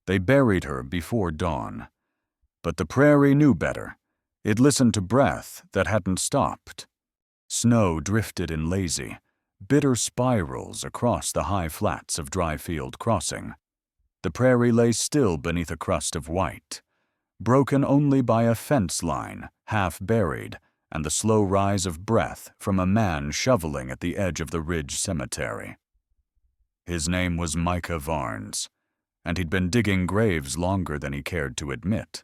They buried her before dawn. But the prairie knew better. It listened to breath that hadn't stopped. Snow drifted in lazy, bitter spirals across the high flats of Dryfield Crossing. The prairie lay still beneath a crust of white, broken only by a fence line, half buried, and the slow rise of breath from a man shoveling at the edge of the Ridge Cemetery. His name was Micah Varnes, and he'd been digging graves longer than he cared to admit.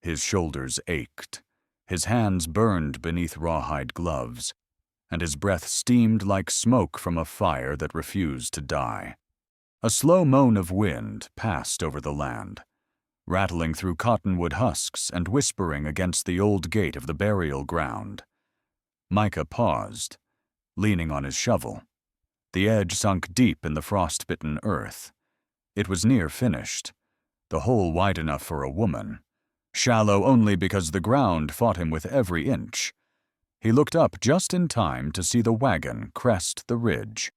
His shoulders ached, his hands burned beneath rawhide gloves, and his breath steamed like smoke from a fire that refused to die. A slow moan of wind passed over the land, rattling through cottonwood husks and whispering against the old gate of the burial ground. Micah paused, leaning on his shovel. The edge sunk deep in the frost-bitten earth. It was near finished, the hole wide enough for a woman, shallow only because the ground fought him with every inch. He looked up just in time to see the wagon crest the ridge.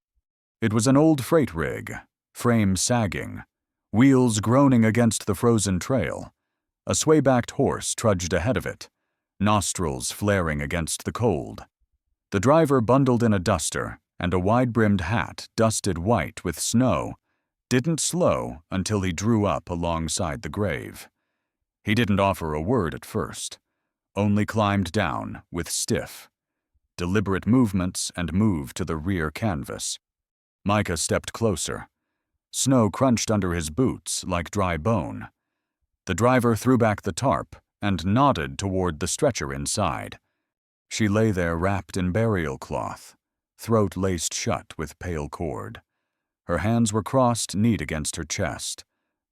It was an old freight rig, frame sagging, wheels groaning against the frozen trail. A sway-backed horse trudged ahead of it, nostrils flaring against the cold. The driver, bundled in a duster and a wide-brimmed hat dusted white with snow, didn't slow until he drew up alongside the grave. He didn't offer a word at first, only climbed down with stiff, deliberate movements and moved to the rear canvas. Micah stepped closer. Snow crunched under his boots like dry bone. The driver threw back the tarp and nodded toward the stretcher inside. She lay there wrapped in burial cloth, throat laced shut with pale cord. Her hands were crossed neat against her chest.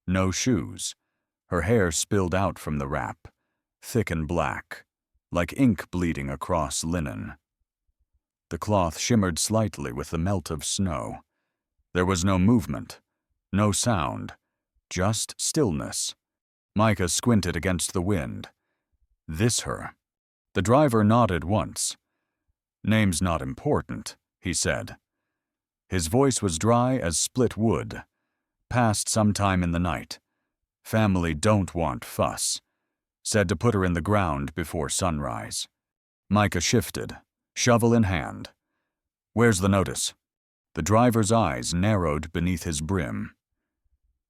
No shoes. Her hair spilled out from the wrap, thick and black, like ink bleeding across linen. The cloth shimmered slightly with the melt of snow. There was no movement, no sound, just stillness. Micah squinted against the wind. This her? The driver nodded once. "Name's not important," he said. His voice was dry as split wood. "Passed sometime in the night. Family don't want fuss. Said to put her in the ground before sunrise." Micah shifted, shovel in hand. "Where's the notice?" The driver's eyes narrowed beneath his brim.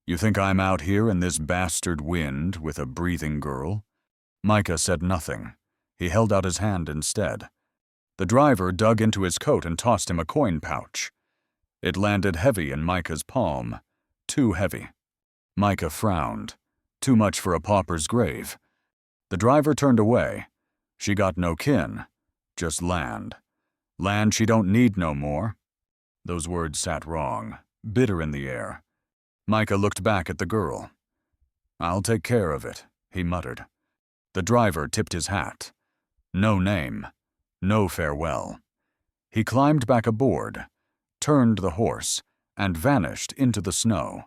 "You think I'm out here in this bastard wind with a breathing girl?" Micah said nothing. He held out his hand instead. The driver dug into his coat and tossed him a coin pouch. It landed heavy in Micah's palm, too heavy. Micah frowned. Too much for a pauper's grave. The driver turned away. She got no kin, just land. Land she don't need no more. Those words sat wrong, bitter in the air. Micah looked back at the girl. "I'll take care of it," he muttered. The driver tipped his hat. No name, no farewell. He climbed back aboard, turned the horse, and vanished into the snow.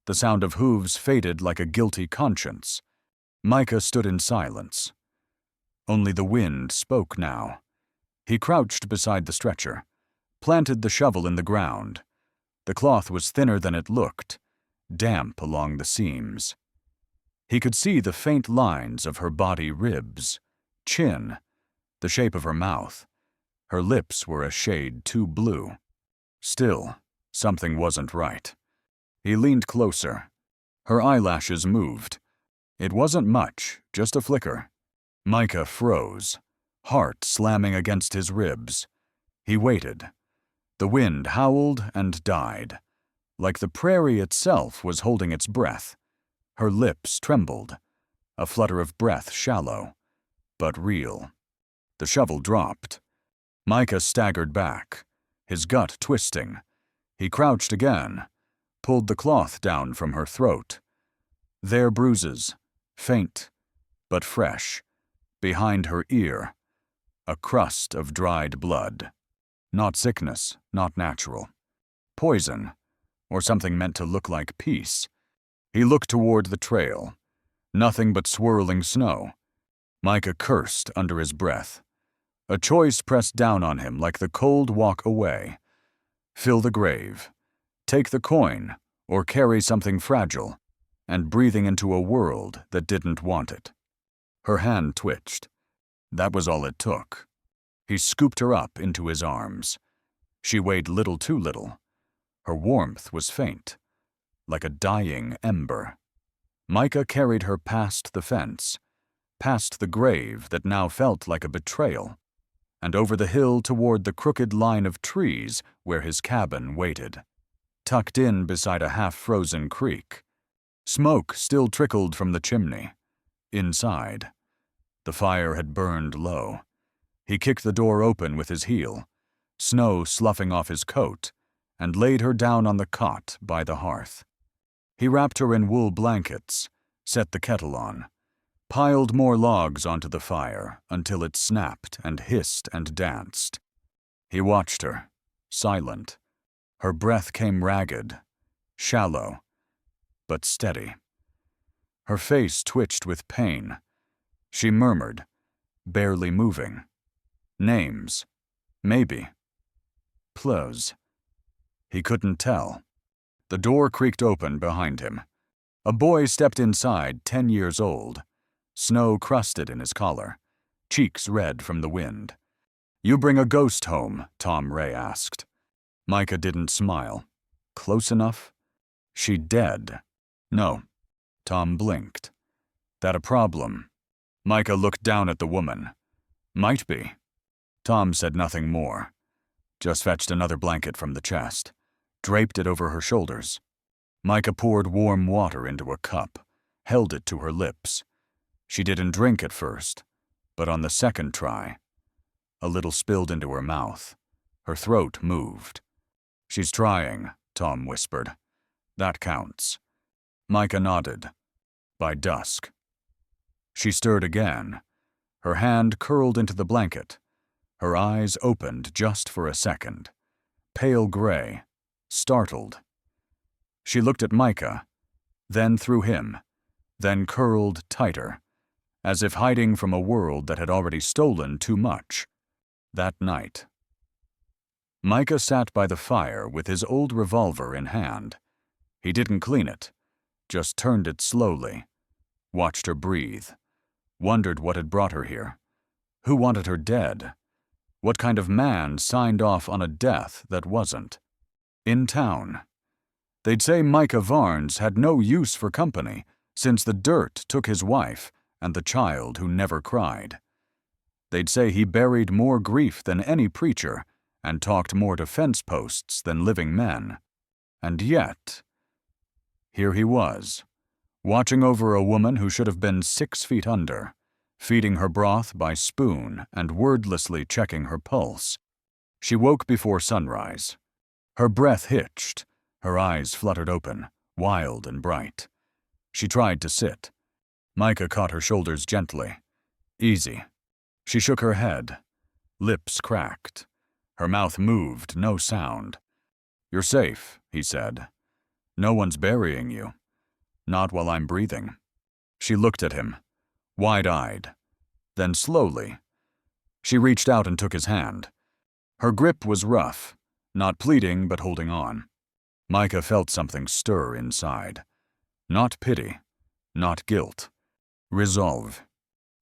The sound of hooves faded like a guilty conscience. Micah stood in silence. Only the wind spoke now. He crouched beside the stretcher, planted the shovel in the ground. The cloth was thinner than it looked, damp along the seams. He could see the faint lines of her body ribs, chin, the shape of her mouth. Her lips were a shade too blue. Still, something wasn't right. He leaned closer. Her eyelashes moved. It wasn't much, just a flicker. Micah froze, heart slamming against his ribs. He waited. The wind howled and died, like the prairie itself was holding its breath. Her lips trembled, a flutter of breath shallow, but real. The shovel dropped. Micah staggered back, his gut twisting. He crouched again, pulled the cloth down from her throat. There bruises, faint, but fresh, behind her ear, a crust of dried blood. Not sickness, not natural. Poison, or something meant to look like peace. He looked toward the trail. Nothing but swirling snow. Micah cursed under his breath. A choice pressed down on him like the cold walk away. Fill the grave. Take the coin, or carry something fragile. and breathing into a world that didn't want it. Her hand twitched. That was all it took. He scooped her up into his arms. She weighed little too little. Her warmth was faint, like a dying ember. Micah carried her past the fence, past the grave that now felt like a betrayal, and over the hill toward the crooked line of trees where his cabin waited, tucked in beside a half-frozen creek. Smoke still trickled from the chimney. Inside, the fire had burned low. He kicked the door open with his heel, snow sloughing off his coat, and laid her down on the cot by the hearth. He wrapped her in wool blankets, set the kettle on, piled more logs onto the fire until it snapped and hissed and danced. He watched her, silent. Her breath came ragged, shallow, but steady. Her face twitched with pain. She murmured, barely moving. Names. Maybe. Pleuse. He couldn't tell. The door creaked open behind him. A boy stepped inside, 10 years old. Snow crusted in his collar, cheeks red from the wind. "You bring a ghost home?" Tom Ray asked. Micah didn't smile. Close enough? She dead? No. Tom blinked. That a problem? Micah looked down at the woman. Might be. Tom said nothing more. Just fetched another blanket from the chest, draped it over her shoulders. Micah poured warm water into a cup, held it to her lips. She didn't drink at first, but on the second try, a little spilled into her mouth. Her throat moved. "She's trying," Tom whispered. "That counts." Micah nodded. By dusk. She stirred again. Her hand curled into the blanket. Her eyes opened just for a second. Pale gray, startled. She looked at Micah, then through him, then curled tighter, as if hiding from a world that had already stolen too much. That night. Micah sat by the fire with his old revolver in hand. He didn't clean it, just turned it slowly, watched her breathe, wondered what had brought her here. Who wanted her dead? What kind of man signed off on a death that wasn't? In town. They'd say Micah Varnes had no use for company since the dirt took his wife and the child who never cried. They'd say he buried more grief than any preacher and talked more to fence posts than living men. And yet, here he was, watching over a woman who should have been 6 feet under, feeding her broth by spoon and wordlessly checking her pulse. She woke before sunrise. Her breath hitched, her eyes fluttered open, wild and bright. She tried to sit. Micah caught her shoulders gently. Easy. She shook her head. Lips cracked. Her mouth moved, no sound. "You're safe," he said. "No one's burying you. Not while I'm breathing." She looked at him, wide-eyed. Then slowly, she reached out and took his hand. Her grip was rough, not pleading but holding on. Micah felt something stir inside. Not pity, not guilt. Resolve.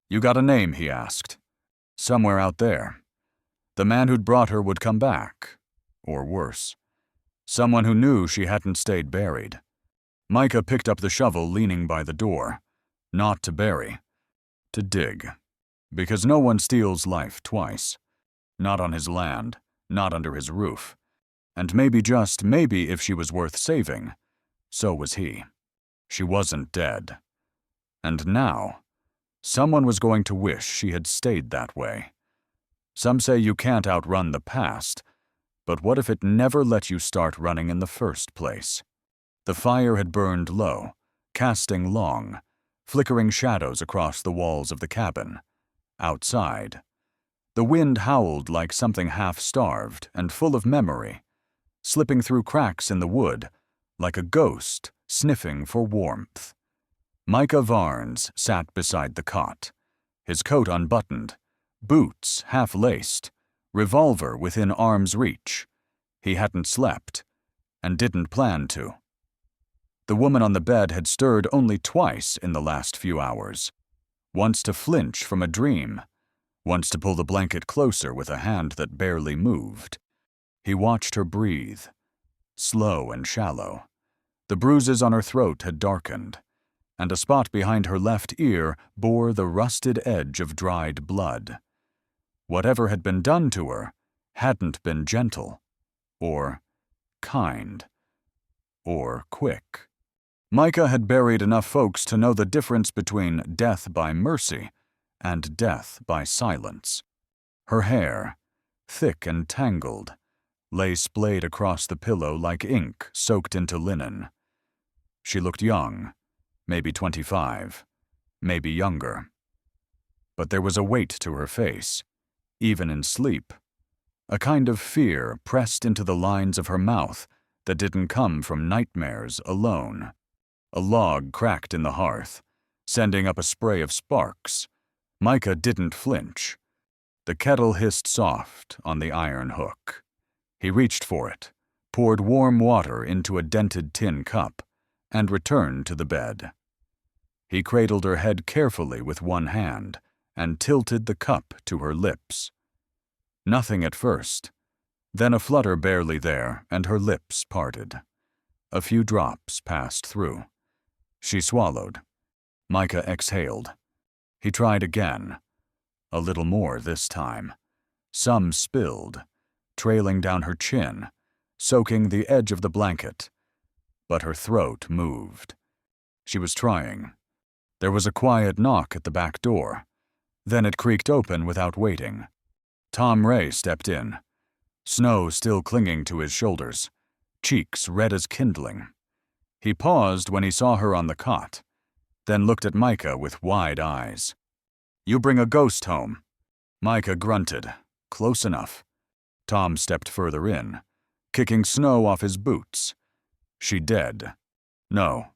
"You got a name?" he asked. "Somewhere out there. The man who'd brought her would come back. Or worse. Someone who knew she hadn't stayed buried." Micah picked up the shovel leaning by the door. Not to bury. To dig. Because no one steals life twice. Not on his land, not under his roof. And maybe, just maybe, if she was worth saving, so was he. She wasn't dead. And now, someone was going to wish she had stayed that way. Some say you can't outrun the past, but what if it never let you start running in the first place? The fire had burned low, casting long, flickering shadows across the walls of the cabin. Outside, the wind howled like something half-starved and full of memory, slipping through cracks in the wood, like a ghost sniffing for warmth. Micah Varnes sat beside the cot, his coat unbuttoned, boots half-laced, revolver within arm's reach. He hadn't slept, and didn't plan to. The woman on the bed had stirred only twice in the last few hours. Once to flinch from a dream, once to pull the blanket closer with a hand that barely moved. He watched her breathe, slow and shallow. The bruises on her throat had darkened, and a spot behind her left ear bore the rusted edge of dried blood. Whatever had been done to her hadn't been gentle, or kind, or quick. Micah had buried enough folks to know the difference between death by mercy and death by silence. Her hair, thick and tangled, lay splayed across the pillow like ink soaked into linen. She looked young, maybe 25, maybe younger. But there was a weight to her face, even in sleep, a kind of fear pressed into the lines of her mouth that didn't come from nightmares alone. A log cracked in the hearth, sending up a spray of sparks. Micah didn't flinch. The kettle hissed soft on the iron hook. He reached for it, poured warm water into a dented tin cup, and returned to the bed. He cradled her head carefully with one hand and tilted the cup to her lips. Nothing at first, then a flutter barely there, and her lips parted. A few drops passed through. She swallowed. Micah exhaled. He tried again. A little more this time. Some spilled, trailing down her chin, soaking the edge of the blanket. But her throat moved. She was trying. There was a quiet knock at the back door. Then it creaked open without waiting. Tom Ray stepped in, snow still clinging to his shoulders, cheeks red as kindling. He paused when he saw her on the cot, then looked at Micah with wide eyes. "You bring a ghost home." Micah grunted. Close enough. Tom stepped further in, kicking snow off his boots. "She dead?" "No."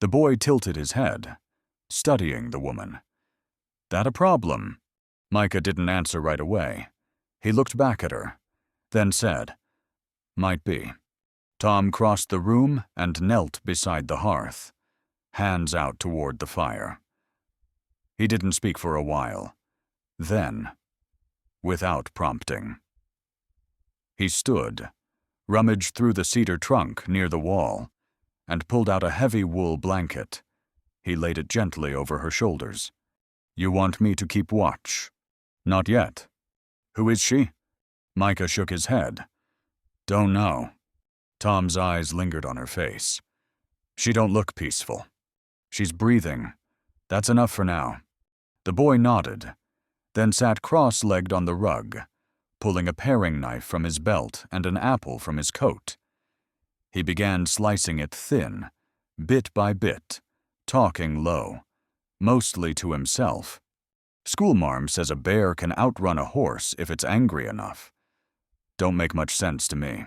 The boy tilted his head, studying the woman. "That a problem?" Micah didn't answer right away. He looked back at her, then said, "Might be." Tom crossed the room and knelt beside the hearth, hands out toward the fire. He didn't speak for a while. Then, without prompting, he stood, rummaged through the cedar trunk near the wall, and pulled out a heavy wool blanket. He laid it gently over her shoulders. "You want me to keep watch?" "Not yet." "Who is she?" Micah shook his head. "Don't know." Tom's eyes lingered on her face. "She don't look peaceful. She's breathing. That's enough for now." The boy nodded, then sat cross-legged on the rug, pulling a paring knife from his belt and an apple from his coat. He began slicing it thin, bit by bit, talking low, mostly to himself. "Schoolmarm says a bear can outrun a horse if it's angry enough. Don't make much sense to me.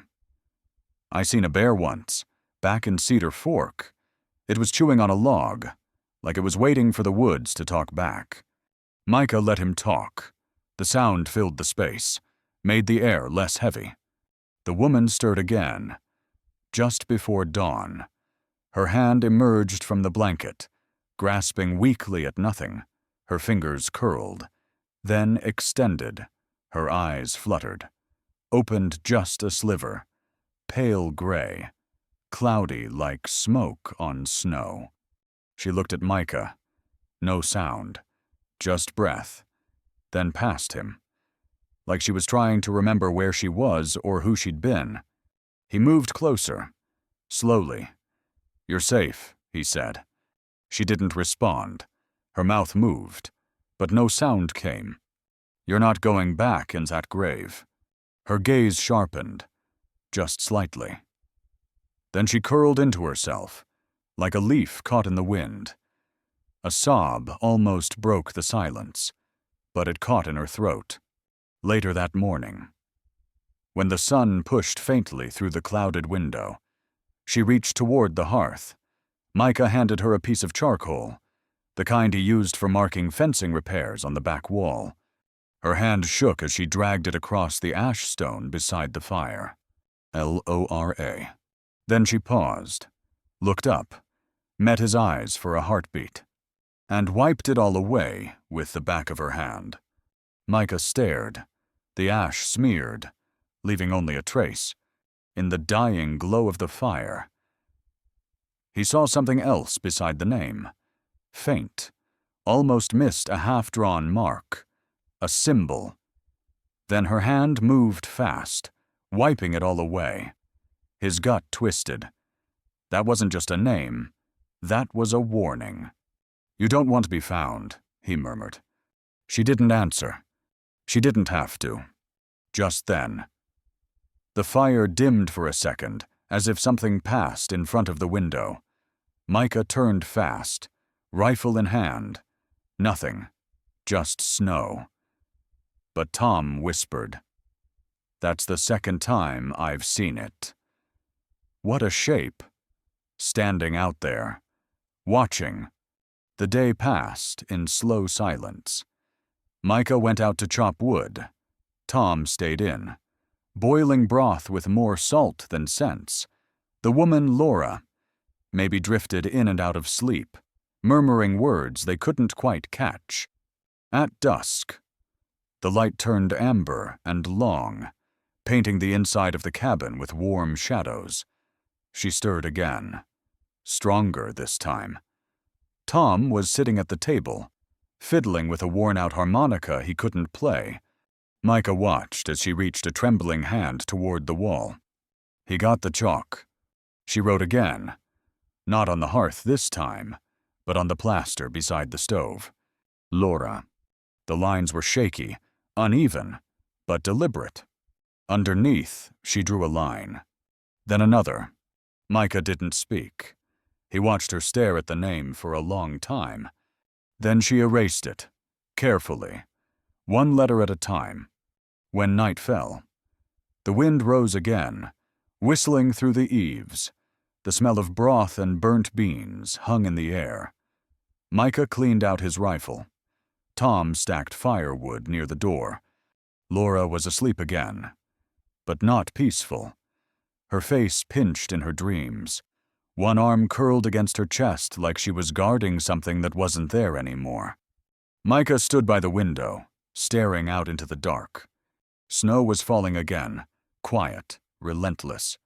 I seen a bear once, back in Cedar Fork. It was chewing on a log, like it was waiting for the woods to talk back." Micah let him talk. The sound filled the space, made the air less heavy. The woman stirred again, just before dawn. Her hand emerged from the blanket, grasping weakly at nothing, her fingers curled, then extended, her eyes fluttered, opened just a sliver, pale gray, cloudy like smoke on snow. She looked at Micah. No sound, just breath, then past him, like she was trying to remember where she was or who she'd been. He moved closer, slowly. "You're safe," he said. She didn't respond. Her mouth moved, but no sound came. "You're not going back in that grave." Her gaze sharpened, just slightly. Then she curled into herself, like a leaf caught in the wind. A sob almost broke the silence, but it caught in her throat. Later that morning, when the sun pushed faintly through the clouded window, she reached toward the hearth. Micah handed her a piece of charcoal, the kind he used for marking fencing repairs on the back wall. Her hand shook as she dragged it across the ash stone beside the fire. Lora. Then she paused, looked up, met his eyes for a heartbeat, and wiped it all away with the back of her hand. Micah stared, the ash smeared, leaving only a trace. In the dying glow of the fire, he saw something else beside the name. Faint, almost missed a half-drawn mark, a symbol. Then her hand moved fast, wiping it all away. His gut twisted. That wasn't just a name, that was a warning. "You don't want to be found," he murmured. She didn't answer. She didn't have to. Just then, the fire dimmed for a second, as if something passed in front of the window. Micah turned fast, rifle in hand. Nothing, just snow. But Tom whispered, "That's the second time I've seen it." What a shape. Standing out there, watching. The day passed in slow silence. Micah went out to chop wood. Tom stayed in, boiling broth with more salt than sense. The woman, Laura, maybe drifted in and out of sleep, murmuring words they couldn't quite catch. At dusk, the light turned amber and long, painting the inside of the cabin with warm shadows. She stirred again, stronger this time. Tom was sitting at the table, fiddling with a worn-out harmonica he couldn't play. Micah watched as she reached a trembling hand toward the wall. He got the chalk. She wrote again, not on the hearth this time, but on the plaster beside the stove. Laura. The lines were shaky, uneven, but deliberate. Underneath, she drew a line. Then another. Micah didn't speak. He watched her stare at the name for a long time. Then she erased it, carefully, one letter at a time. When night fell, the wind rose again, whistling through the eaves. The smell of broth and burnt beans hung in the air. Micah cleaned out his rifle. Tom stacked firewood near the door. Laura was asleep again, but not peaceful. Her face pinched in her dreams. One arm curled against her chest like she was guarding something that wasn't there anymore. Micah stood by the window, staring out into the dark. Snow was falling again, quiet, relentless.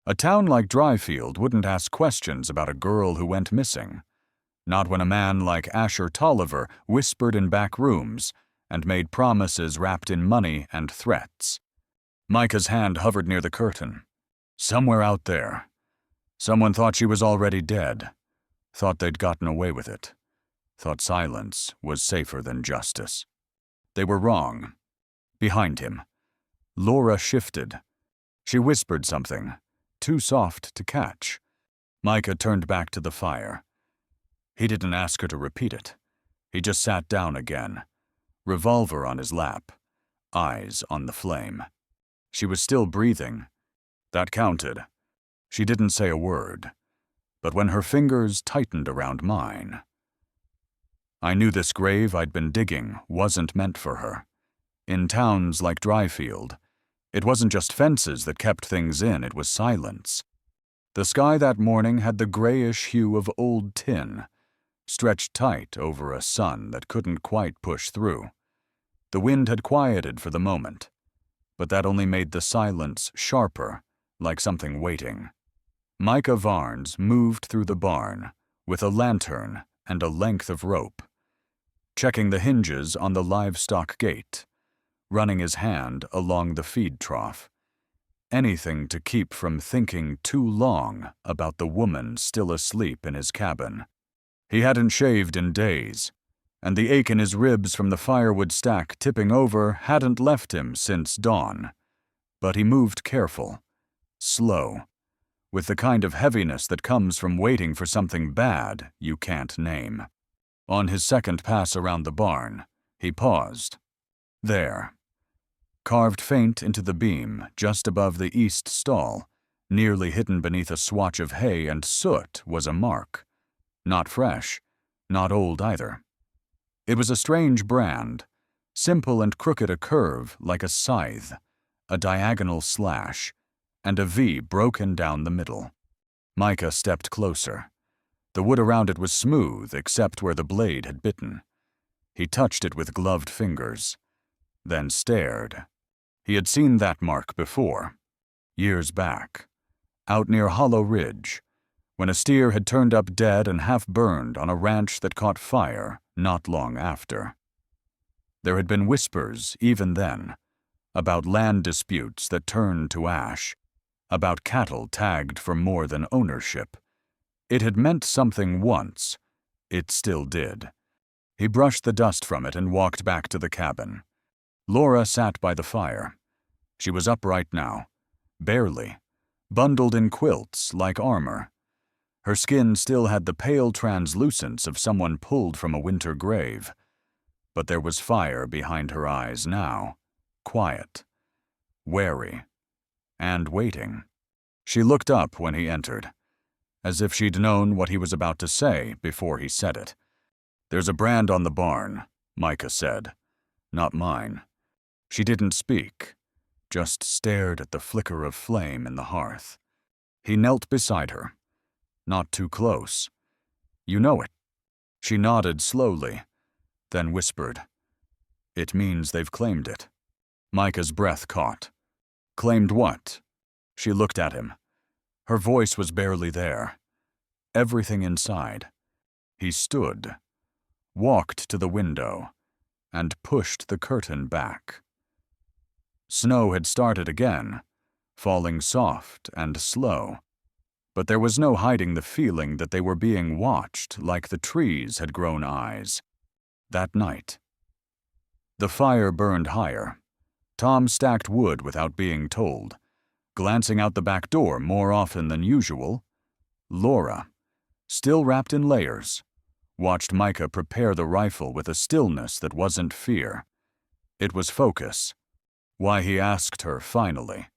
A town like Dryfield wouldn't ask questions about a girl who went missing. Not when a man like Asher Tolliver whispered in back rooms and made promises wrapped in money and threats. Micah's hand hovered near the curtain. Somewhere out there. Someone thought she was already dead. Thought they'd gotten away with it. Thought silence was safer than justice. They were wrong. Behind him, Laura shifted. She whispered something, too soft to catch. Micah turned back to the fire. He didn't ask her to repeat it. He just sat down again, revolver on his lap, eyes on the flame. She was still breathing. That counted. She didn't say a word, but when her fingers tightened around mine, I knew this grave I'd been digging wasn't meant for her. In towns like Dryfield, it wasn't just fences that kept things in, it was silence. The sky that morning had the grayish hue of old tin, stretched tight over a sun that couldn't quite push through. The wind had quieted for the moment, but that only made the silence sharper, like something waiting. Micah Varnes moved through the barn with a lantern and a length of rope, checking the hinges on the livestock gate, running his hand along the feed trough. Anything to keep from thinking too long about the woman still asleep in his cabin. He hadn't shaved in days, and the ache in his ribs from the firewood stack tipping over hadn't left him since dawn. But he moved careful, slow, with the kind of heaviness that comes from waiting for something bad you can't name. On his second pass around the barn, he paused. There, carved faint into the beam just above the east stall, nearly hidden beneath a swatch of hay and soot, was a mark. Not fresh, not old either. It was a strange brand, simple and crooked, a curve like a scythe, a diagonal slash, and a V broken down the middle. Micah stepped closer. The wood around it was smooth except where the blade had bitten. He touched it with gloved fingers, then stared. He had seen that mark before, years back, out near Hollow Ridge, when a steer had turned up dead and half-burned on a ranch that caught fire not long after. There had been whispers, even then, about land disputes that turned to ash, about cattle tagged for more than ownership. It had meant something once. It still did. He brushed the dust from it and walked back to the cabin. Laura sat by the fire. She was upright now, barely, bundled in quilts like armor. Her skin still had the pale translucence of someone pulled from a winter grave. But there was fire behind her eyes now, quiet, wary, and waiting. She looked up when he entered, as if she'd known what he was about to say before he said it. "There's a brand on the barn," Micah said. "Not mine." She didn't speak, just stared at the flicker of flame in the hearth. He knelt beside her. Not too close. "You know it." She nodded slowly, then whispered, "It means they've claimed it." Micah's breath caught. "Claimed what?" She looked at him. Her voice was barely there. Everything inside. He stood, walked to the window, and pushed the curtain back. Snow had started again, falling soft and slow, but there was no hiding the feeling that they were being watched like the trees had grown eyes. That night. The fire burned higher. Tom stacked wood without being told, glancing out the back door more often than usual. Laura, still wrapped in layers, watched Micah prepare the rifle with a stillness that wasn't fear. It was focus. Why he asked her finally,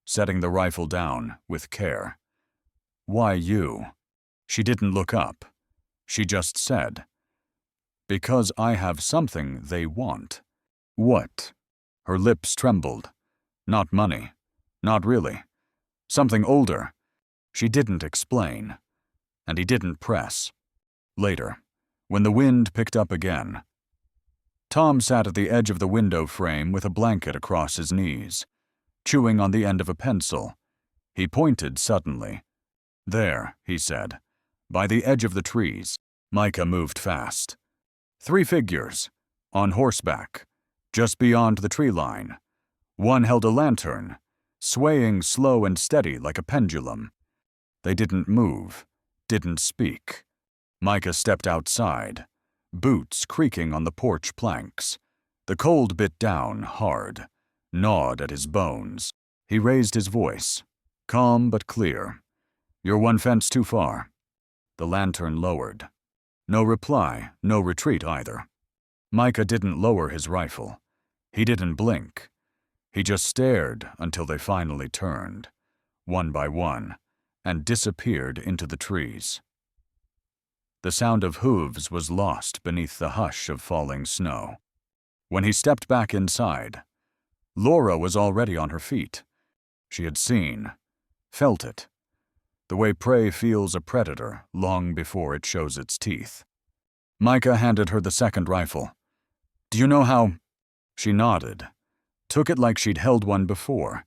setting the rifle down with care. "Why you?" She didn't look up. She just said, "Because I have something they want." "What?" Her lips trembled. "Not money. Not really. Something older." She didn't explain, and he didn't press. Later, when the wind picked up again, Tom sat at the edge of the window frame with a blanket across his knees, chewing on the end of a pencil. He pointed suddenly. "There," he said, "by the edge of the trees." Micah moved fast. 3 figures, on horseback, just beyond the tree line. One held a lantern, swaying slow and steady like a pendulum. They didn't move, didn't speak. Micah stepped outside, boots creaking on the porch planks. The cold bit down hard, gnawed at his bones. He raised his voice, calm but clear. "You're one fence too far." The lantern lowered. No reply, no retreat either. Micah didn't lower his rifle. He didn't blink. He just stared until they finally turned, one by one, and disappeared into the trees. The sound of hooves was lost beneath the hush of falling snow. When he stepped back inside, Laura was already on her feet. She had seen, felt it, the way prey feels a predator long before it shows its teeth. Micah handed her the second rifle. "Do you know how—" She nodded, took it like she'd held one before.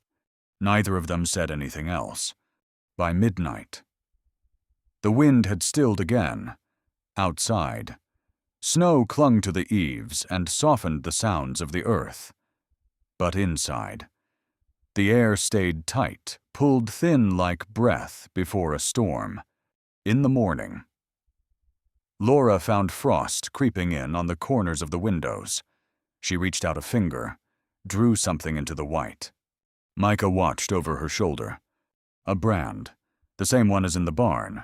Neither of them said anything else. By midnight. The wind had stilled again. Outside, snow clung to the eaves and softened the sounds of the earth. But inside, the air stayed tight, pulled thin like breath before a storm. In the morning, Laura found frost creeping in on the corners of the windows. She reached out a finger, drew something into the white. Micah watched over her shoulder. A brand, the same one as in the barn.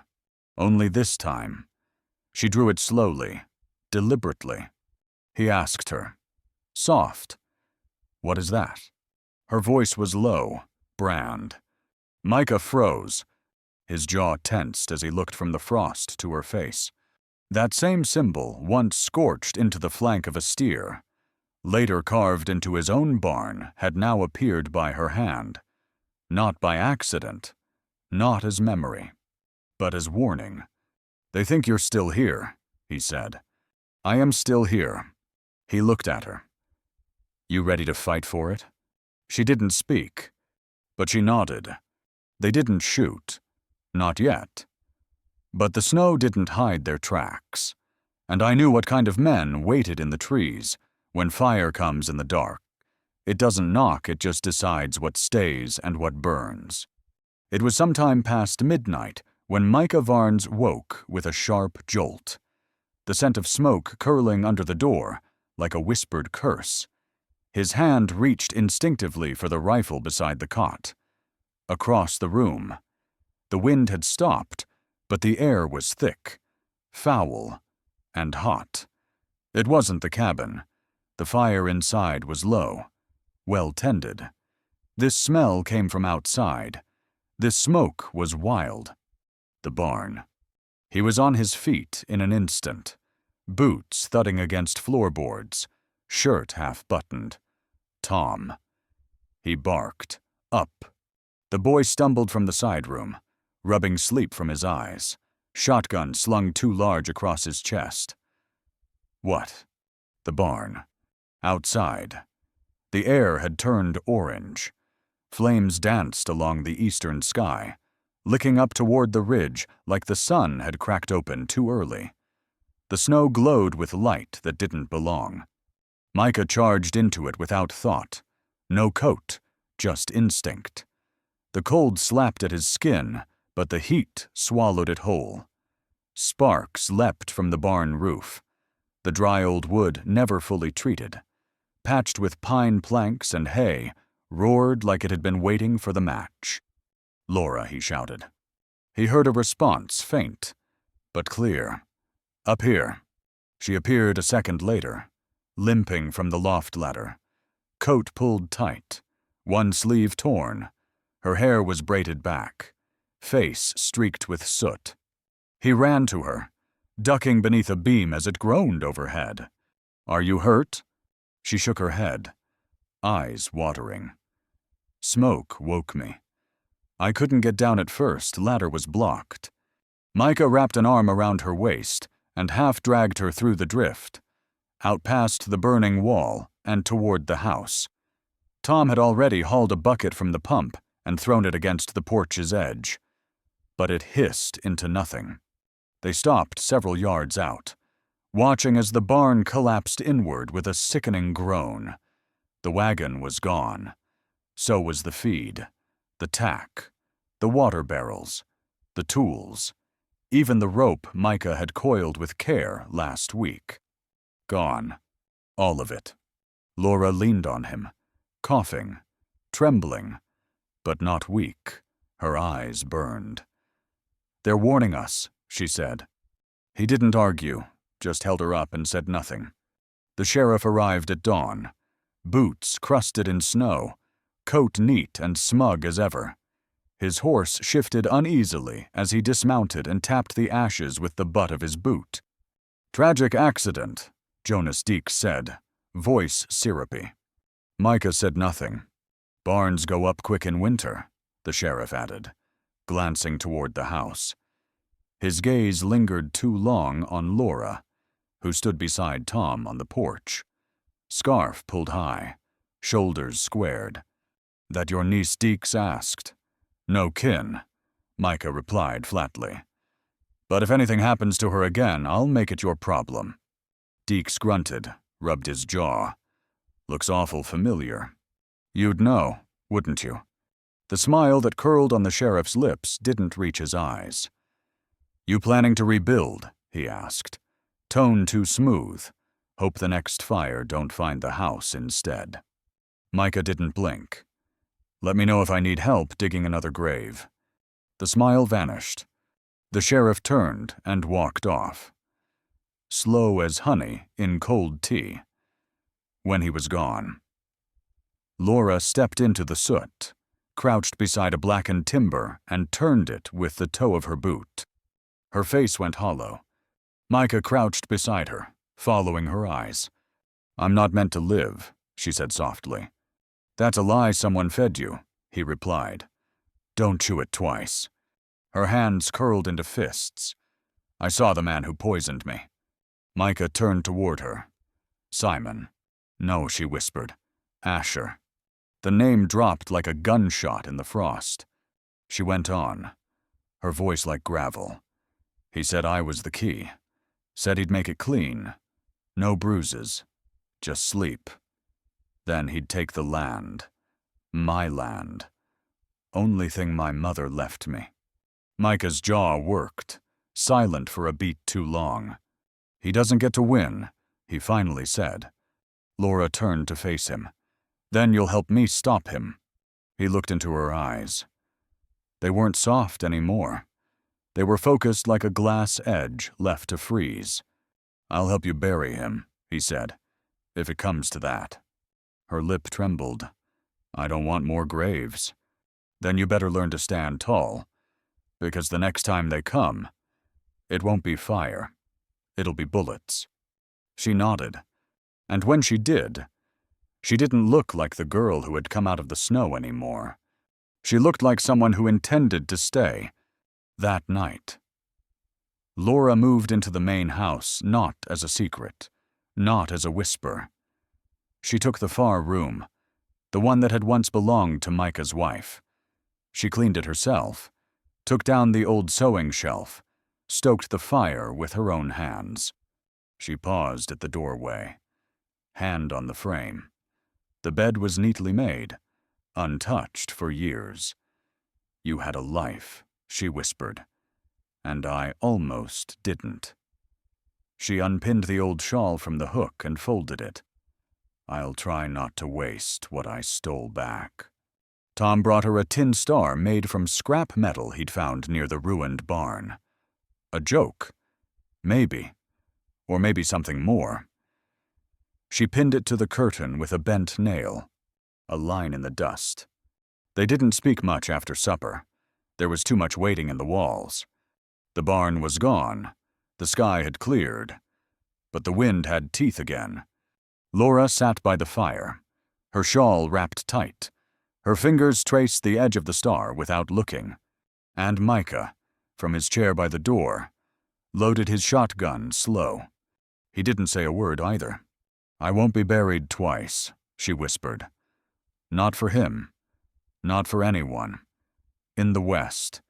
Only this time, she drew it slowly, deliberately. He asked her, soft, "What is that?" Her voice was low, brand. Micah froze. His jaw tensed as he looked from the frost to her face. That same symbol, once scorched into the flank of a steer, later carved into his own barn, had now appeared by her hand. Not by accident, not as memory, but as warning. They think you're still here, he said. I am still here. He looked at her. You ready to fight for it? She didn't speak, but she nodded. They didn't shoot. Not yet. But the snow didn't hide their tracks, and I knew what kind of men waited in the trees when fire comes in the dark. It doesn't knock, it just decides what stays and what burns. It was sometime past midnight when Micah Varnes woke with a sharp jolt, the scent of smoke curling under the door like a whispered curse. His hand reached instinctively for the rifle beside the cot. Across the room, the wind had stopped, but the air was thick, foul, and hot. It wasn't the cabin. The fire inside was low, well tended. This smell came from outside. This smoke was wild. The barn. He was on his feet in an instant, boots thudding against floorboards, shirt half-buttoned. Tom. He barked. Up. The boy stumbled from the side room, rubbing sleep from his eyes, shotgun slung too large across his chest. What? The barn. Outside. The air had turned orange. Flames danced along the eastern sky, licking up toward the ridge like the sun had cracked open too early. The snow glowed with light that didn't belong. Micah charged into it without thought. No coat, just instinct. The cold slapped at his skin, but the heat swallowed it whole. Sparks leapt from the barn roof. The dry old wood never fully treated, patched with pine planks and hay, roared like it had been waiting for the match. Laura, he shouted. He heard a response, faint, but clear. Up here. She appeared a second later, limping from the loft ladder. Coat pulled tight, one sleeve torn. Her hair was braided back, face streaked with soot. He ran to her, ducking beneath a beam as it groaned overhead. Are you hurt? She shook her head, eyes watering. Smoke woke me. I couldn't get down at first, ladder was blocked. Micah wrapped an arm around her waist and half-dragged her through the drift, out past the burning wall and toward the house. Tom had already hauled a bucket from the pump and thrown it against the porch's edge. But it hissed into nothing. They stopped several yards out, watching as the barn collapsed inward with a sickening groan. The wagon was gone. So was the feed, the tack, the water barrels, the tools, even the rope Micah had coiled with care last week. Gone. All of it. Laura leaned on him, coughing, trembling, but not weak. Her eyes burned. They're warning us, she said. He didn't argue, just held her up and said nothing. The sheriff arrived at dawn, boots crusted in snow, coat neat and smug as ever. His horse shifted uneasily as he dismounted and tapped the ashes with the butt of his boot. Tragic accident, Jonas Deeks said, voice syrupy. Micah said nothing. Barns go up quick in winter, the sheriff added, glancing toward the house. His gaze lingered too long on Laura, who stood beside Tom on the porch. Scarf pulled high, shoulders squared. That your niece Deeks asked. No kin, Micah replied flatly. But if anything happens to her again, I'll make it your problem. Deeks grunted, rubbed his jaw. Looks awful familiar. You'd know, wouldn't you? The smile that curled on the sheriff's lips didn't reach his eyes. You planning to rebuild? He asked. Tone too smooth. Hope the next fire don't find the house instead. Micah didn't blink. Let me know if I need help digging another grave. The smile vanished. The sheriff turned and walked off. Slow as honey in cold tea. When he was gone, Laura stepped into the soot, crouched beside a blackened timber and turned it with the toe of her boot. Her face went hollow. Micah crouched beside her, following her eyes. I'm not meant to live, she said softly. That's a lie someone fed you, he replied. Don't chew it twice. Her hands curled into fists. I saw the man who poisoned me. Micah turned toward her. Simon. No, she whispered. Asher. The name dropped like a gunshot in the frost. She went on, her voice like gravel. He said I was the key. Said he'd make it clean. No bruises. Just sleep. Then he'd take the land. My land. Only thing my mother left me. Micah's jaw worked, silent for a beat too long. He doesn't get to win, he finally said. Laura turned to face him. Then you'll help me stop him. He looked into her eyes. They weren't soft anymore. They were focused like a glass edge left to freeze. I'll help you bury him, he said, if it comes to that. Her lip trembled. I don't want more graves. Then you better learn to stand tall, because the next time they come, it won't be fire. It'll be bullets. She nodded, and when she did, she didn't look like the girl who had come out of the snow anymore. She looked like someone who intended to stay that night. Laura moved into the main house not as a secret, not as a whisper. She took the far room, the one that had once belonged to Micah's wife. She cleaned it herself, took down the old sewing shelf, stoked the fire with her own hands. She paused at the doorway, hand on the frame. The bed was neatly made, untouched for years. You had a life, she whispered, and I almost didn't. She unpinned the old shawl from the hook and folded it. I'll try not to waste what I stole back. Tom brought her a tin star made from scrap metal he'd found near the ruined barn. A joke. Maybe. Or maybe something more. She pinned it to the curtain with a bent nail. A line in the dust. They didn't speak much after supper. There was too much waiting in the walls. The barn was gone. The sky had cleared. But the wind had teeth again. Laura sat by the fire, her shawl wrapped tight. Her fingers traced the edge of the star without looking. And Micah, from his chair by the door, loaded his shotgun slow. He didn't say a word either. I won't be buried twice, she whispered. Not for him. Not for anyone. In the West.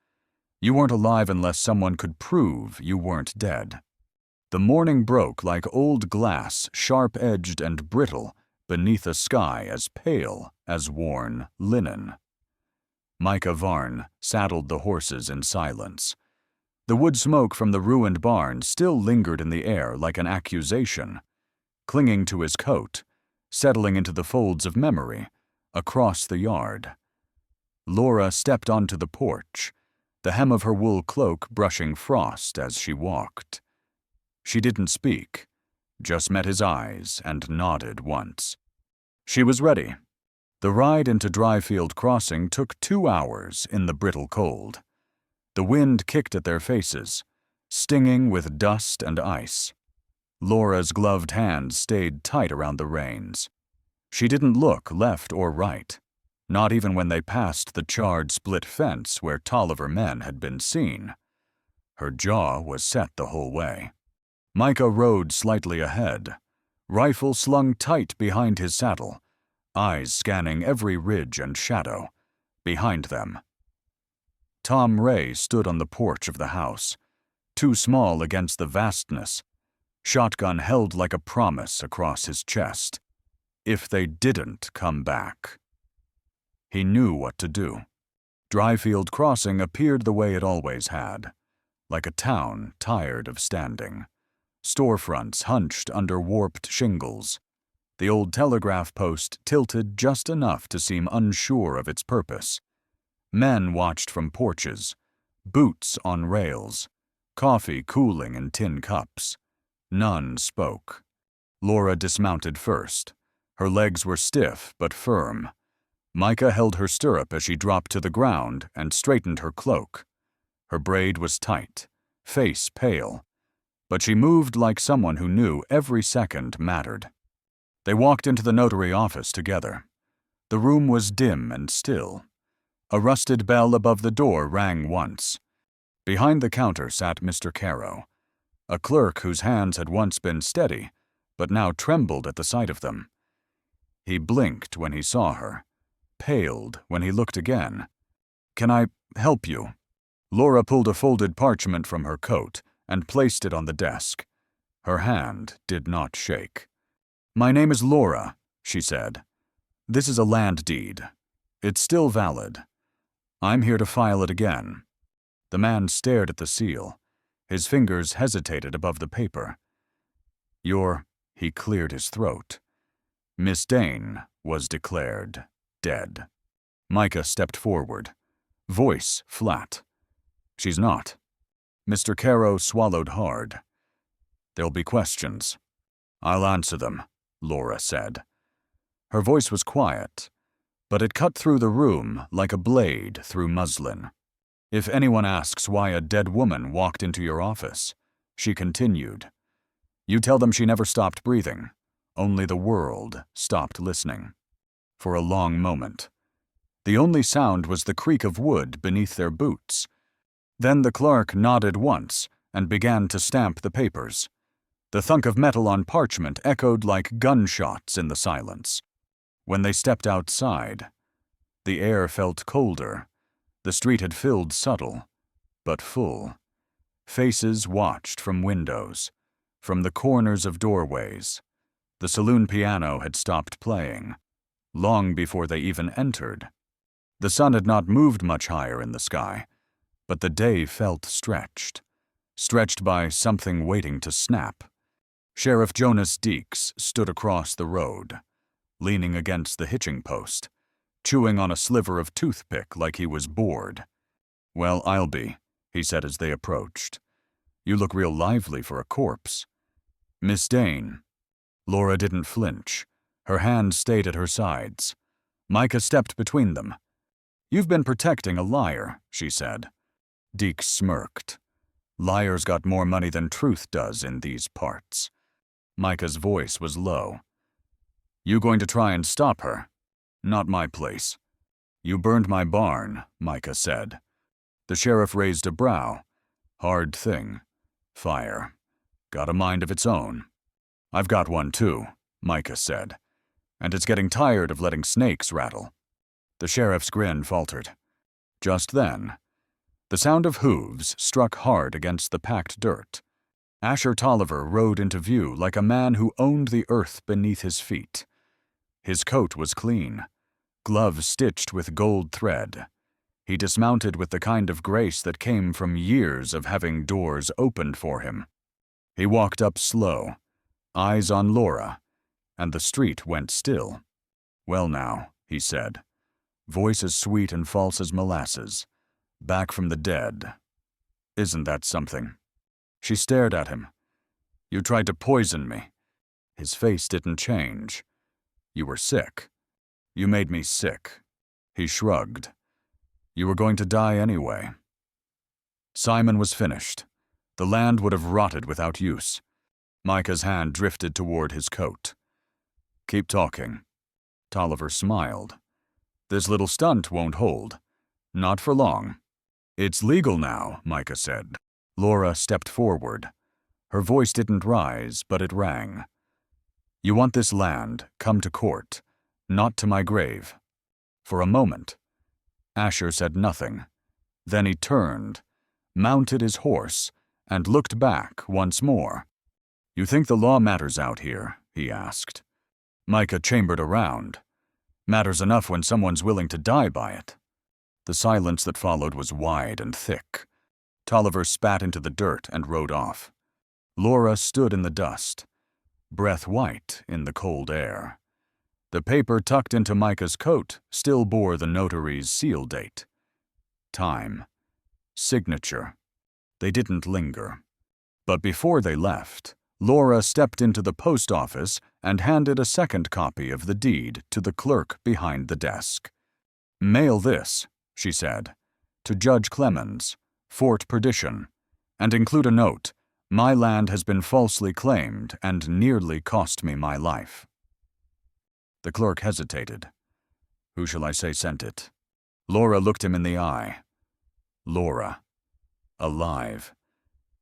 You weren't alive unless someone could prove you weren't dead. The morning broke like old glass, sharp-edged and brittle, beneath a sky as pale as worn linen. Micah Varn saddled the horses in silence. The wood smoke from the ruined barn still lingered in the air like an accusation, clinging to his coat, settling into the folds of memory, across the yard. Laura stepped onto the porch, the hem of her wool cloak brushing frost as she walked. She didn't speak, just met his eyes and nodded once. She was ready. The ride into Dryfield Crossing took 2 hours in the brittle cold. The wind kicked at their faces, stinging with dust and ice. Laura's gloved hands stayed tight around the reins. She didn't look left or right, not even when they passed the charred split fence where Tolliver men had been seen. Her jaw was set the whole way. Micah rode slightly ahead, rifle slung tight behind his saddle, eyes scanning every ridge and shadow. Behind them, Tom Ray stood on the porch of the house, too small against the vastness, shotgun held like a promise across his chest. If they didn't come back. He knew what to do. Dryfield Crossing appeared the way it always had, like a town tired of standing. Storefronts hunched under warped shingles. The old telegraph post tilted just enough to seem unsure of its purpose. Men watched from porches, boots on rails, coffee cooling in tin cups. None spoke. Laura dismounted first. Her legs were stiff but firm. Micah held her stirrup as she dropped to the ground and straightened her cloak. Her braid was tight, face pale, but she moved like someone who knew every second mattered. They walked into the notary office together. The room was dim and still. A rusted bell above the door rang once. Behind the counter sat Mr. Caro, a clerk whose hands had once been steady, but now trembled at the sight of them. He blinked when he saw her, paled when he looked again. "Can I help you?" Laura pulled a folded parchment from her coat and placed it on the desk. Her hand did not shake. "My name is Laura," she said. "This is a land deed. It's still valid. I'm here to file it again." The man stared at the seal. His fingers hesitated above the paper. He cleared his throat. Miss Dane was declared dead. Micah stepped forward, voice flat. "She's not." Mr. Caro swallowed hard. "There'll be questions." "I'll answer them," Laura said. Her voice was quiet, but it cut through the room like a blade through muslin. "If anyone asks why a dead woman walked into your office," she continued, "you tell them she never stopped breathing. Only the world stopped listening." For a long moment, the only sound was the creak of wood beneath their boots. Then the clerk nodded once and began to stamp the papers. The thunk of metal on parchment echoed like gunshots in the silence. When they stepped outside, the air felt colder. The street had filled subtle, but full. Faces watched from windows, from the corners of doorways. The saloon piano had stopped playing, long before they even entered. The sun had not moved much higher in the sky, but the day felt stretched by something waiting to snap. Sheriff Jonas Deeks stood across the road, leaning against the hitching post, chewing on a sliver of toothpick like he was bored. "Well, I'll be," he said as they approached. "You look real lively for a corpse." "Miss Dane." Laura didn't flinch. Her hands stayed at her sides. Micah stepped between them. "You've been protecting a liar," she said. Deeks smirked. "Liars got more money than truth does in these parts." Micah's voice was low. "You going to try and stop her?" "Not my place." "You burned my barn," Micah said. The sheriff raised a brow. "Hard thing. Fire. Got a mind of its own." "I've got one too," Micah said. "And it's getting tired of letting snakes rattle." The sheriff's grin faltered. Just then, the sound of hooves struck hard against the packed dirt. Asher Tolliver rode into view like a man who owned the earth beneath his feet. His coat was clean, gloves stitched with gold thread. He dismounted with the kind of grace that came from years of having doors opened for him. He walked up slow, eyes on Laura, and the street went still. "Well now," he said, voice as sweet and false as molasses, "back from the dead. Isn't that something?" She stared at him. "You tried to poison me." His face didn't change. "You were sick. You made me sick." He shrugged. "You were going to die anyway." Simon was finished. The land would have rotted without use. Micah's hand drifted toward his coat. "Keep talking." Tolliver smiled. "This little stunt won't hold. Not for long." "It's legal now," Micah said. Laura stepped forward. Her voice didn't rise, but it rang. "You want this land, come to court, not to my grave." For a moment, Asher said nothing. Then he turned, mounted his horse, and looked back once more. "You think the law matters out here?" he asked. Micah chambered around. "Matters enough when someone's willing to die by it." The silence that followed was wide and thick. Tolliver spat into the dirt and rode off. Laura stood in the dust, breath white in the cold air. The paper tucked into Micah's coat still bore the notary's seal date. Time. Signature. They didn't linger. But before they left, Laura stepped into the post office and handed a second copy of the deed to the clerk behind the desk. "Mail this," she said, "to Judge Clemens, Fort Perdition, and include a note, 'My land has been falsely claimed and nearly cost me my life.'" The clerk hesitated. "Who shall I say sent it?" Laura looked him in the eye. Laura. Alive.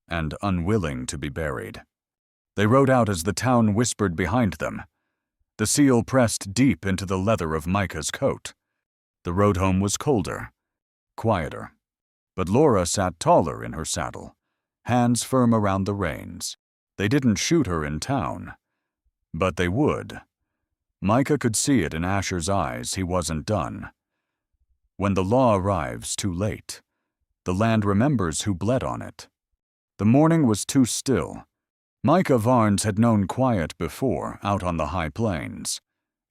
and unwilling to be buried. They rode out as the town whispered behind them. The seal pressed deep into the leather of Micah's coat. The road home was colder, quieter. But Laura sat taller in her saddle, hands firm around the reins. They didn't shoot her in town, but they would. Micah could see it in Asher's eyes. He wasn't done. When the law arrives too late, the land remembers who bled on it. The morning was too still. Micah Varnes had known quiet before out on the high plains,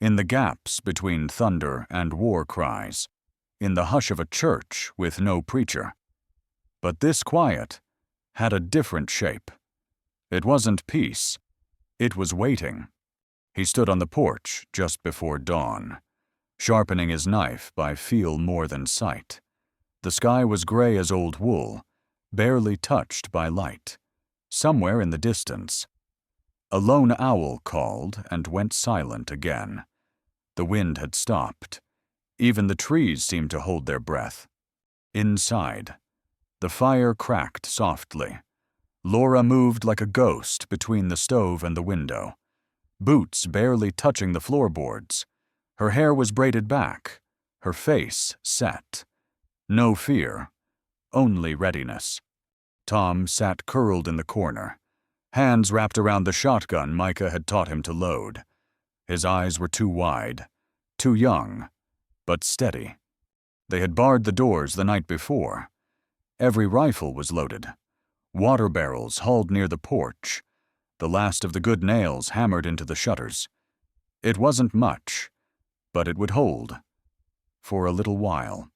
in the gaps between thunder and war cries, in the hush of a church with no preacher. But this quiet had a different shape. It wasn't peace. It was waiting. He stood on the porch just before dawn, sharpening his knife by feel more than sight. The sky was gray as old wool, barely touched by light. Somewhere in the distance, a lone owl called and went silent again. The wind had stopped. Even the trees seemed to hold their breath. Inside, the fire cracked softly. Laura moved like a ghost between the stove and the window, boots barely touching the floorboards. Her hair was braided back, her face set. No fear, only readiness. Tom sat curled in the corner, hands wrapped around the shotgun Micah had taught him to load. His eyes were too wide, too young, but steady. They had barred the doors the night before. Every rifle was loaded. Water barrels hauled near the porch. The last of the good nails hammered into the shutters. It wasn't much, but it would hold. For a little while.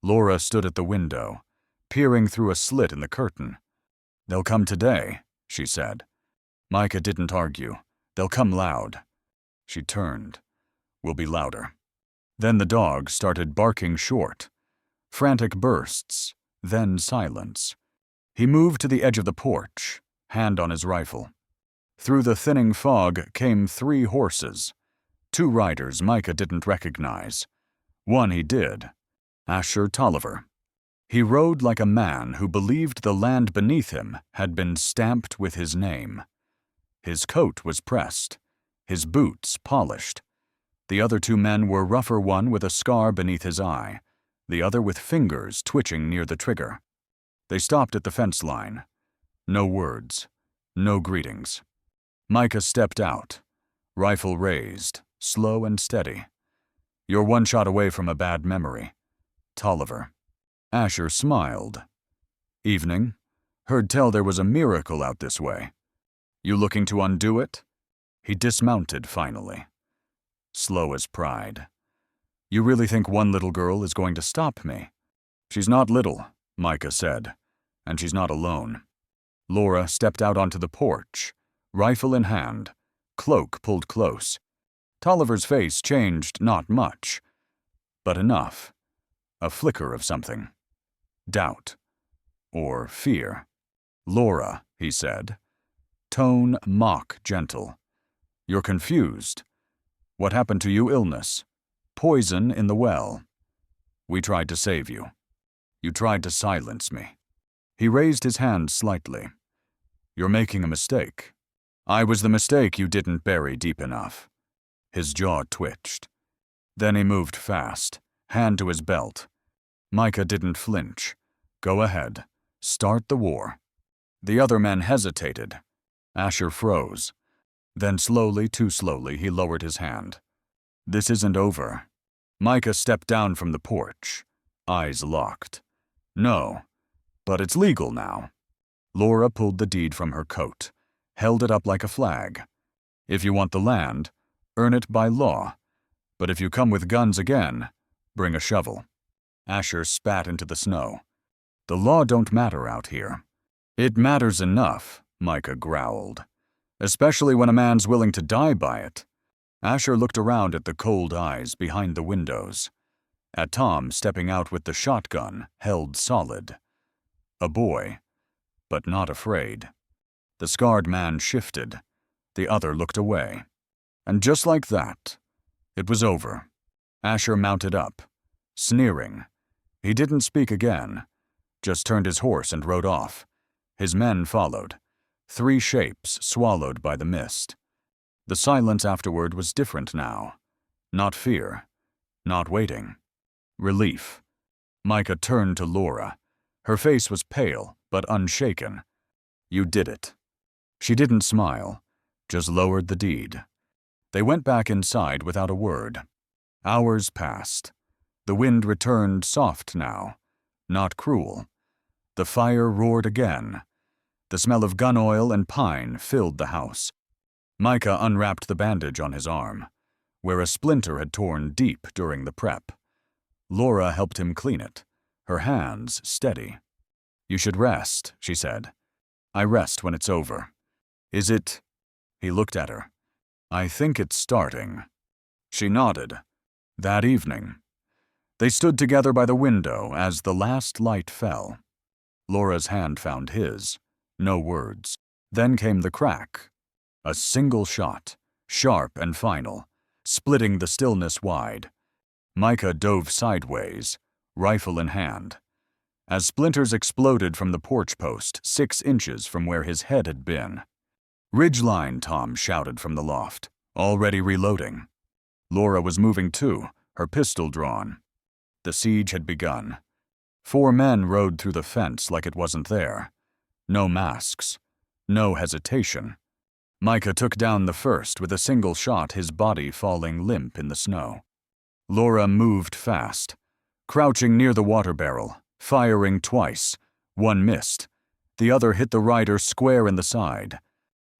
Laura stood at the window, peering through a slit in the curtain. "They'll come today," she said. Micah didn't argue. "They'll come loud." She turned. "Will be louder." Then the dog started barking short. Frantic bursts, then silence. He moved to the edge of the porch, hand on his rifle. Through the thinning fog came 3 horses. 2 riders Micah didn't recognize. One he did. Asher Tolliver. He rode like a man who believed the land beneath him had been stamped with his name. His coat was pressed, his boots polished. The other 2 men were rougher, one with a scar beneath his eye, the other with fingers twitching near the trigger. They stopped at the fence line. No words, no greetings. Micah stepped out, rifle raised, slow and steady. "You're 1 shot away from a bad memory. Tolliver." Asher smiled. "Evening. Heard tell there was a miracle out this way. You looking to undo it?" He dismounted finally. Slow as pride. "You really think one little girl is going to stop me?" "She's not little," Micah said, "and she's not alone." Laura stepped out onto the porch, rifle in hand, cloak pulled close. Tolliver's face changed not much, but enough. A flicker of something. Doubt. Or fear. "Laura," he said, tone mock gentle. "You're confused. What happened to you? Illness. Poison in the well. We tried to save you. You tried to silence me." He raised his hand slightly. "You're making a mistake. I was the mistake you didn't bury deep enough." His jaw twitched. Then he moved fast, hand to his belt. Micah didn't flinch. "Go ahead. Start the war." The other men hesitated. Asher froze. Then slowly, too slowly, he lowered his hand. "This isn't over." Micah stepped down from the porch, eyes locked. "No, but it's legal now." Laura pulled the deed from her coat, held it up like a flag. "If you want the land, earn it by law. But if you come with guns again, bring a shovel." Asher spat into the snow. "The law don't matter out here." "It matters enough," Micah growled. "Especially when a man's willing to die by it." Asher looked around at the cold eyes behind the windows. At Tom stepping out with the shotgun, held solid. A boy, but not afraid. The scarred man shifted. The other looked away. And just like that, it was over. Asher mounted up, sneering. He didn't speak again, just turned his horse and rode off. His men followed, 3 shapes swallowed by the mist. The silence afterward was different now. Not fear, not waiting. Relief. Micah turned to Laura. Her face was pale, but unshaken. "You did it." She didn't smile, just lowered the deed. They went back inside without a word. Hours passed. The wind returned soft now, not cruel. The fire roared again. The smell of gun oil and pine filled the house. Micah unwrapped the bandage on his arm, where a splinter had torn deep during the prep. Laura helped him clean it, her hands steady. "You should rest," she said. "I rest when it's over." "Is it?" He looked at her. "I think it's starting." She nodded. That evening, they stood together by the window as the last light fell. Laura's hand found his. No words. Then came the crack. A single shot, sharp and final, splitting the stillness wide. Micah dove sideways, rifle in hand. As splinters exploded from the porch post 6 inches from where his head had been. "Ridgeline," Tom shouted from the loft, already reloading. Laura was moving too, her pistol drawn. The siege had begun. 4 men rode through the fence like it wasn't there. No masks. No hesitation. Micah took down the first with a single shot, his body falling limp in the snow. Laura moved fast, crouching near the water barrel, firing twice. One missed. The other hit the rider square in the side.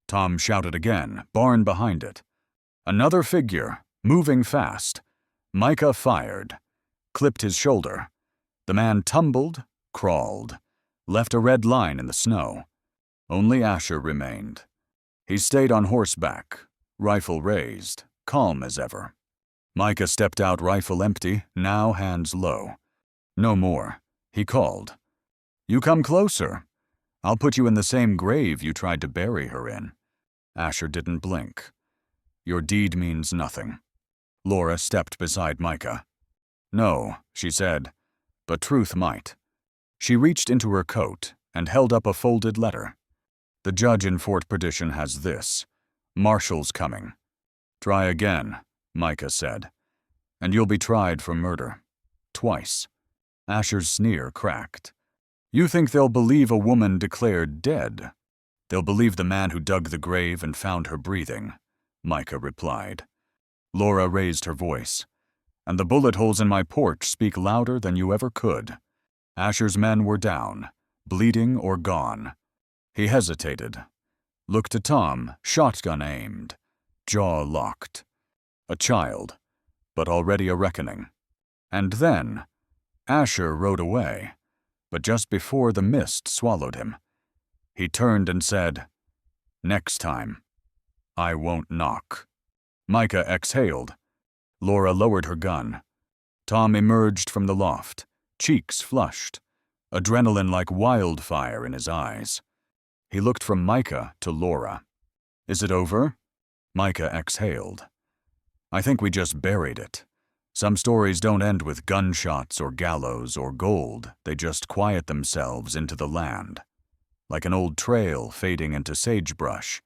Tom shouted again, barn behind it. Another figure, moving fast. Micah fired, clipped his shoulder. The man tumbled, crawled, left a red line in the snow. Only Asher remained. He stayed on horseback, rifle raised, calm as ever. Micah stepped out, rifle empty, now hands low. "No more," he called. "You come closer. I'll put you in the same grave you tried to bury her in." Asher didn't blink. "Your deed means nothing." Laura stepped beside Micah. "No," she said, "but truth might." She reached into her coat and held up a folded letter. "The judge in Fort Perdition has this. Marshal's coming." "Try again," Micah said, "and you'll be tried for murder. Twice." Asher's sneer cracked. "You think they'll believe a woman declared dead? They'll believe the man who dug the grave and found her breathing," Micah replied. Laura raised her voice. "And the bullet holes in my porch speak louder than you ever could." Asher's men were down, bleeding or gone. He hesitated, looked at Tom, shotgun aimed, jaw locked. A child, but already a reckoning. And then, Asher rode away, but just before the mist swallowed him, he turned and said, "Next time, I won't knock." Micah exhaled. Laura lowered her gun. Tom emerged from the loft, cheeks flushed, adrenaline like wildfire in his eyes. He looked from Micah to Laura. "Is it over?" Micah exhaled. "I think we just buried it. Some stories don't end with gunshots or gallows or gold. They just quiet themselves into the land. Like an old trail fading into sagebrush.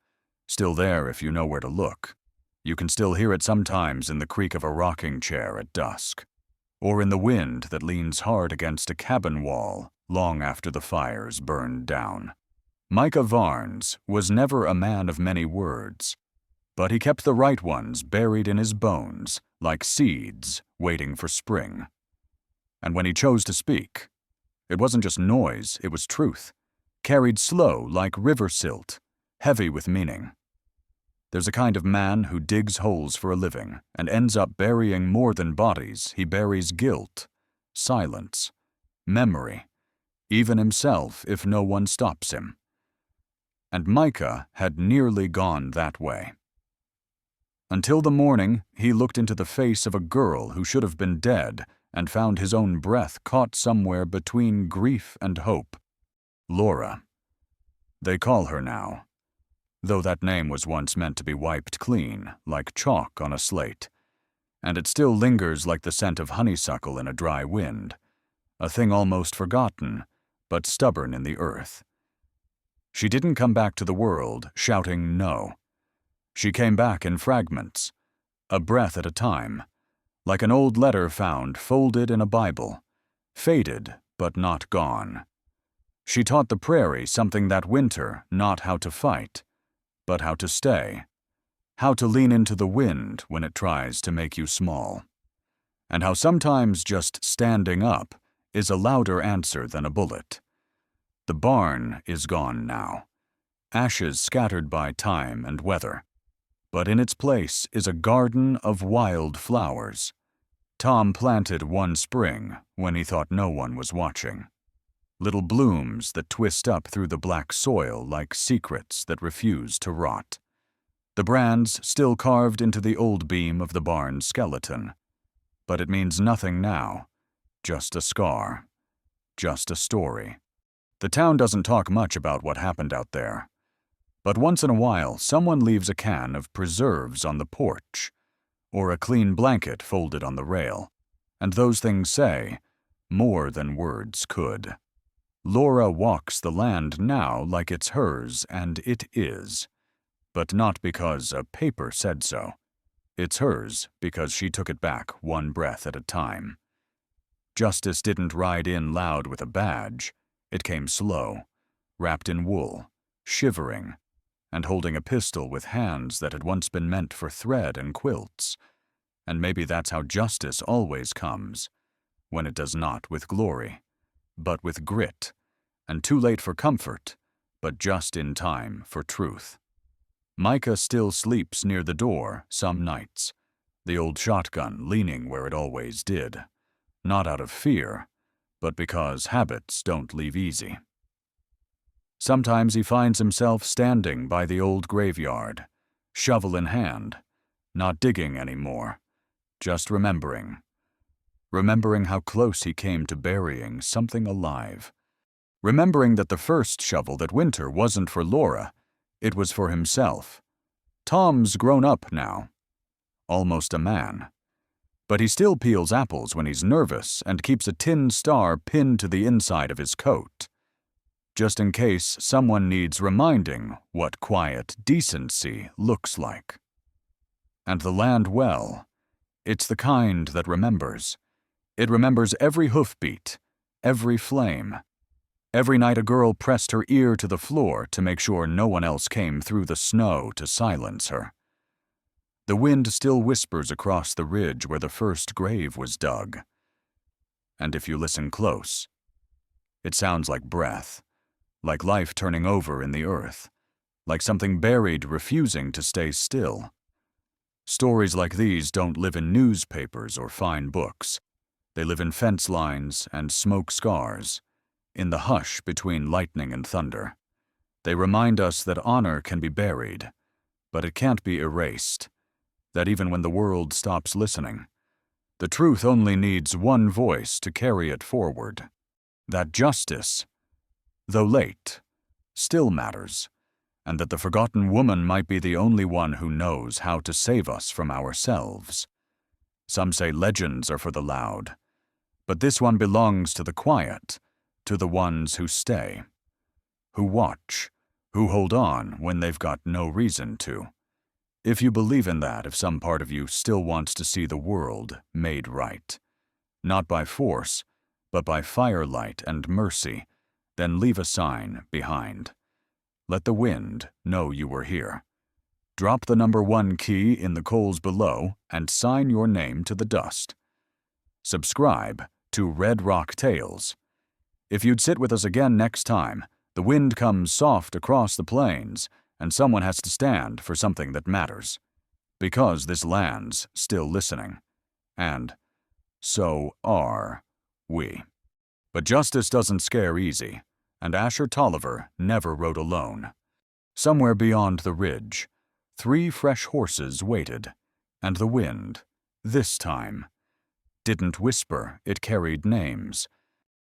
Still there if you know where to look. You can still hear it sometimes in the creak of a rocking chair at dusk. Or in the wind that leans hard against a cabin wall long after the fires burned down." Micah Varnes was never a man of many words, but he kept the right ones buried in his bones, like seeds waiting for spring. And when he chose to speak, it wasn't just noise, it was truth, carried slow like river silt, heavy with meaning. There's a kind of man who digs holes for a living and ends up burying more than bodies. He buries guilt, silence, memory, even himself if no one stops him. And Micah had nearly gone that way. Until the morning, he looked into the face of a girl who should have been dead and found his own breath caught somewhere between grief and hope. Laura. They call her now, though that name was once meant to be wiped clean, like chalk on a slate, and it still lingers like the scent of honeysuckle in a dry wind, a thing almost forgotten, but stubborn in the earth. She didn't come back to the world shouting no. She came back in fragments, a breath at a time, like an old letter found folded in a Bible, faded but not gone. She taught the prairie something that winter, not how to fight, but how to stay, how to lean into the wind when it tries to make you small, and how sometimes just standing up is a louder answer than a bullet. The barn is gone now, ashes scattered by time and weather, but in its place is a garden of wild flowers. Tom planted one spring when he thought no one was watching. Little blooms that twist up through the black soil like secrets that refuse to rot. The brands still carved into the old beam of the barn's skeleton. But it means nothing now, just a scar, just a story. The town doesn't talk much about what happened out there. But once in a while, someone leaves a can of preserves on the porch, or a clean blanket folded on the rail, and those things say more than words could. Laura walks the land now like it's hers, and it is. But not because a paper said so. It's hers because she took it back one breath at a time. Justice didn't ride in loud with a badge. It came slow, wrapped in wool, shivering, and holding a pistol with hands that had once been meant for thread and quilts. And maybe that's how justice always comes, when it does not with glory, but with grit, and too late for comfort, but just in time for truth. Micah still sleeps near the door some nights, the old shotgun leaning where it always did, not out of fear, but because habits don't leave easy. Sometimes he finds himself standing by the old graveyard, shovel in hand, not digging anymore, just remembering how close he came to burying something alive. Remembering that the first shovel that winter wasn't for Laura, it was for himself. Tom's grown up now, almost a man. But he still peels apples when he's nervous and keeps a tin star pinned to the inside of his coat, just in case someone needs reminding what quiet decency looks like. And the land well, it's the kind that remembers. It remembers every hoofbeat, every flame. Every night a girl pressed her ear to the floor to make sure no one else came through the snow to silence her. The wind still whispers across the ridge where the first grave was dug. And if you listen close, it sounds like breath, like life turning over in the earth, like something buried refusing to stay still. Stories like these don't live in newspapers or fine books. They live in fence lines and smoke scars, in the hush between lightning and thunder. They remind us that honor can be buried, but it can't be erased, that even when the world stops listening, the truth only needs one voice to carry it forward, that justice, though late, still matters, and that the forgotten woman might be the only one who knows how to save us from ourselves. Some say legends are for the loud, but this one belongs to the quiet, to the ones who stay, who watch, who hold on when they've got no reason to. If you believe in that, if some part of you still wants to see the world made right, not by force, but by firelight and mercy, then leave a sign behind. Let the wind know you were here. Drop the number 1 key in the coals below and sign your name to the dust. Subscribe to Red Rock Tales. If you'd sit with us again next time, the wind comes soft across the plains, and someone has to stand for something that matters. Because this land's still listening. And so are we. But justice doesn't scare easy, and Asher Tolliver never rode alone. Somewhere beyond the ridge, 3 fresh horses waited, and the wind, this time, didn't whisper, it carried names.